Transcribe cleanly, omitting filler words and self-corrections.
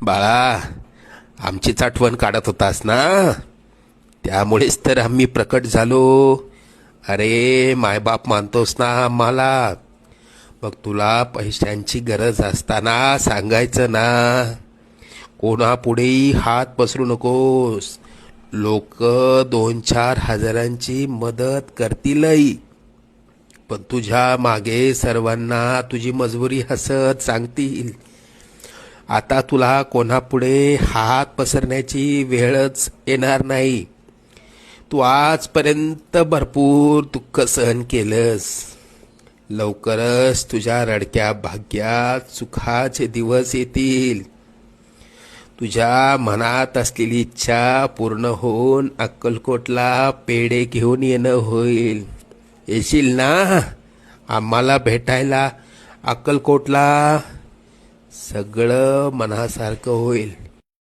बाळा, आमचीच आठवण काढत होतास ना, त्यामुळेच तर आम्ही प्रकट झालो. अरे मायबाप मानतोस ना आम्हाला, मग तुला पैशांची गरज असताना सांगायचं ना. कोणापुढेही हात पसरू नकोस. लोक 2-4 हजारांची मदत करतीलही, पण तुझ्या मागे सर्वांना तुझी मजबुरी हसत सांगतील. आता तुला कोणापुढे हात पसरण्याची वेळच येणार नाही. तू आजपर्यंत भरपूर दुःख सहन केलंस. लवकरच तुझ्या रडक्या भाग्यात सुखाचे दिवस येतील. तुझ्या मनात असलेली इच्छा पूर्ण होऊन अक्कलकोटला पेढे घेऊन येणं होईल. येशील ना आम्हाला भेटायला अक्कलकोटला? सगळं मनासारखं होईल.